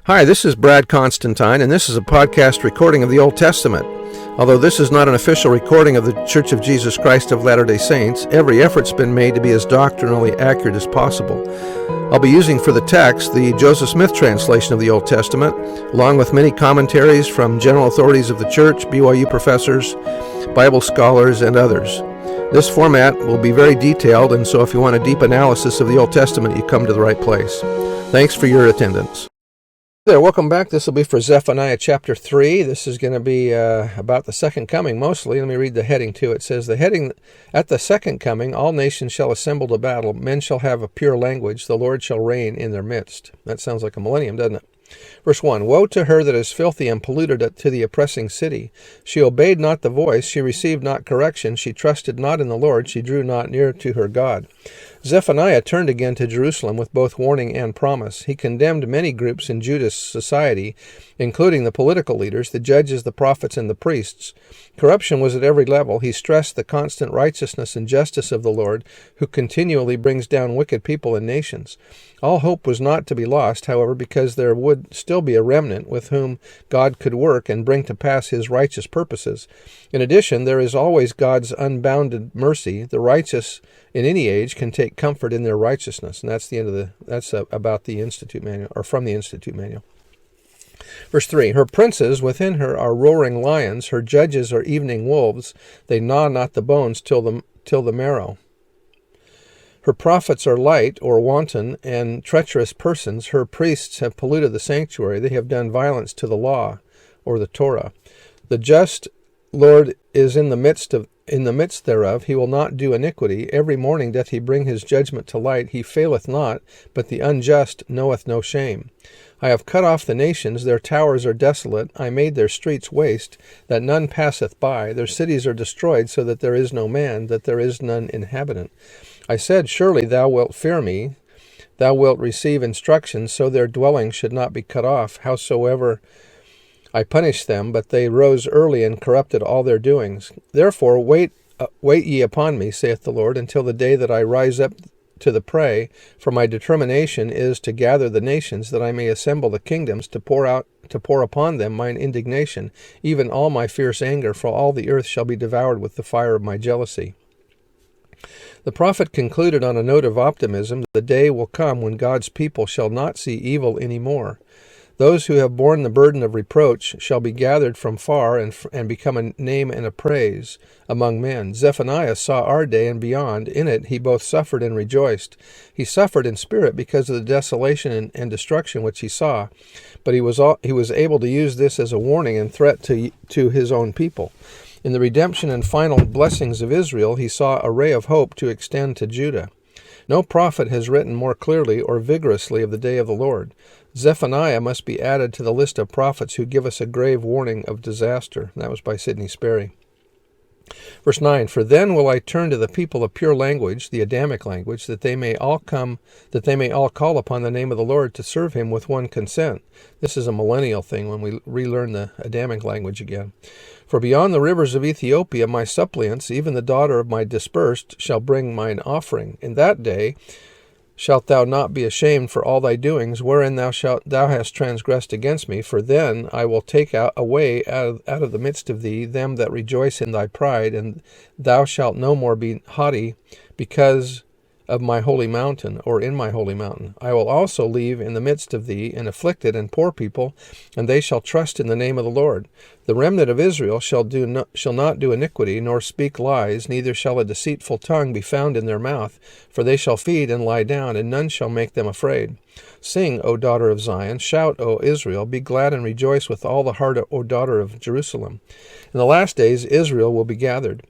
Hi, this is Brad Constantine, and this is a podcast recording of the Old Testament. Although this is not an official recording of the Church of Jesus Christ of Latter-day Saints, every effort's been made to be as doctrinally accurate as possible. I'll be using for the text the Joseph Smith translation of the Old Testament, along with many commentaries from general authorities of the Church, BYU professors, Bible scholars, and others. This format will be very detailed, and so if you want a deep analysis of the Old Testament, you come to the right place. Thanks for your attendance. There, welcome back. This will be for Zephaniah chapter 3. This is going to be about the second coming mostly. Let me read the heading too. It says, "The heading, at the second coming, all nations shall assemble to battle. Men shall have a pure language. The Lord shall reign in their midst." That sounds like a millennium, doesn't it? Verse 1, "Woe to her that is filthy and polluted to the oppressing city. She obeyed not the voice, she received not correction, she trusted not in the Lord, she drew not near to her God." Zephaniah turned again to Jerusalem with both warning and promise. He condemned many groups in Judah's society, including the political leaders, the judges, the prophets, and the priests. Corruption was at every level. He stressed the constant righteousness and justice of the Lord, who continually brings down wicked people and nations. All hope was not to be lost, however, because there would still be a remnant with whom God could work and bring to pass his righteous purposes. In addition, there is always God's unbounded mercy. The righteous in any age can take comfort in their righteousness. And that's the end of that's about the Institute Manual, or from the Institute Manual. Verse 3, "Her princes within her are roaring lions, her judges are evening wolves, they gnaw not the bones till the marrow. Her prophets are light or wanton and treacherous persons. Her priests have polluted the sanctuary. They have done violence to the law," or the Torah. "The just Lord is in the midst thereof. He will not do iniquity. Every morning doth he bring his judgment to light. He faileth not, but the unjust knoweth no shame. I have cut off the nations, their towers are desolate. I made their streets waste, that none passeth by. Their cities are destroyed, so that there is no man, that there is none inhabitant. I said, Surely thou wilt fear me, thou wilt receive instruction, so their dwelling should not be cut off. Howsoever I punished them, but they rose early and corrupted all their doings. Therefore wait ye upon me, saith the Lord, until the day that I rise up to the prey. For my determination is to gather the nations, that I may assemble the kingdoms, to pour upon them mine indignation, even all my fierce anger, for all the earth shall be devoured with the fire of my jealousy." The prophet concluded on a note of optimism. The day will come when God's people shall not see evil any more. Those who have borne the burden of reproach shall be gathered from far and become a name and a praise among men. Zephaniah saw our day and beyond. In it he both suffered and rejoiced. He suffered in spirit because of the desolation and destruction which he saw, but he was able to use this as a warning and threat to his own people. In the redemption and final blessings of Israel, he saw a ray of hope to extend to Judah. No prophet has written more clearly or vigorously of the day of the Lord. Zephaniah must be added to the list of prophets who give us a grave warning of disaster. That was by Sidney Sperry. Verse 9, "For then will I turn to the people of pure language, the Adamic language, that they may all call upon the name of the Lord to serve him with one consent." This is a millennial thing when we relearn the Adamic language again. "For beyond the rivers of Ethiopia my suppliants, even the daughter of my dispersed, shall bring mine offering. In that day shalt thou not be ashamed for all thy doings, wherein thou hast transgressed against me. For then I will take away out of the midst of thee them that rejoice in thy pride, and thou shalt no more be haughty because of my holy mountain, or in my holy mountain. I will also leave in the midst of thee an afflicted and poor people, and they shall trust in the name of the Lord. The remnant of Israel shall not do iniquity, nor speak lies, neither shall a deceitful tongue be found in their mouth. For they shall feed and lie down, and none shall make them afraid. Sing, O daughter of Zion, shout, O Israel, be glad and rejoice with all the heart, O daughter of Jerusalem. In the last days Israel will be gathered.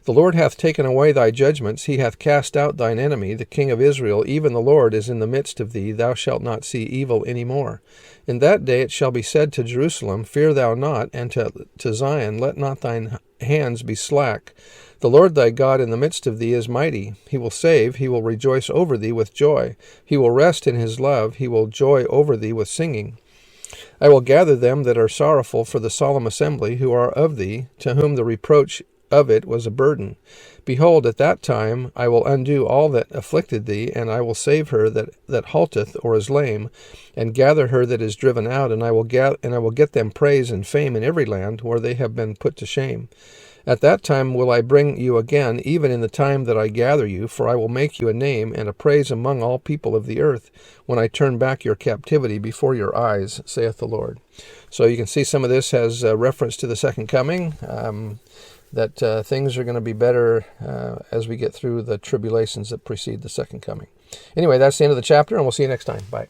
The Lord hath taken away thy judgments, he hath cast out thine enemy, the King of Israel, even the Lord is in the midst of thee, thou shalt not see evil any more. In that day it shall be said to Jerusalem, Fear thou not, and to Zion, Let not thine hands be slack. The Lord thy God in the midst of thee is mighty. He will save, he will rejoice over thee with joy. He will rest in his love, he will joy over thee with singing. I will gather them that are sorrowful for the solemn assembly, who are of thee, to whom the reproach of it was a burden. Behold, at that time I will undo all that afflicted thee, and I will save her that halteth or is lame, and gather her that is driven out, and I will get them praise and fame in every land where they have been put to shame. At that time will I bring you again, even in the time that I gather you, for I will make you a name and a praise among all people of the earth, when I turn back your captivity before your eyes, saith the Lord. So you can see some of this has reference to the second coming, that things are going to be better as we get through the tribulations that precede the second coming. Anyway, that's the end of the chapter, and we'll see you next time. Bye.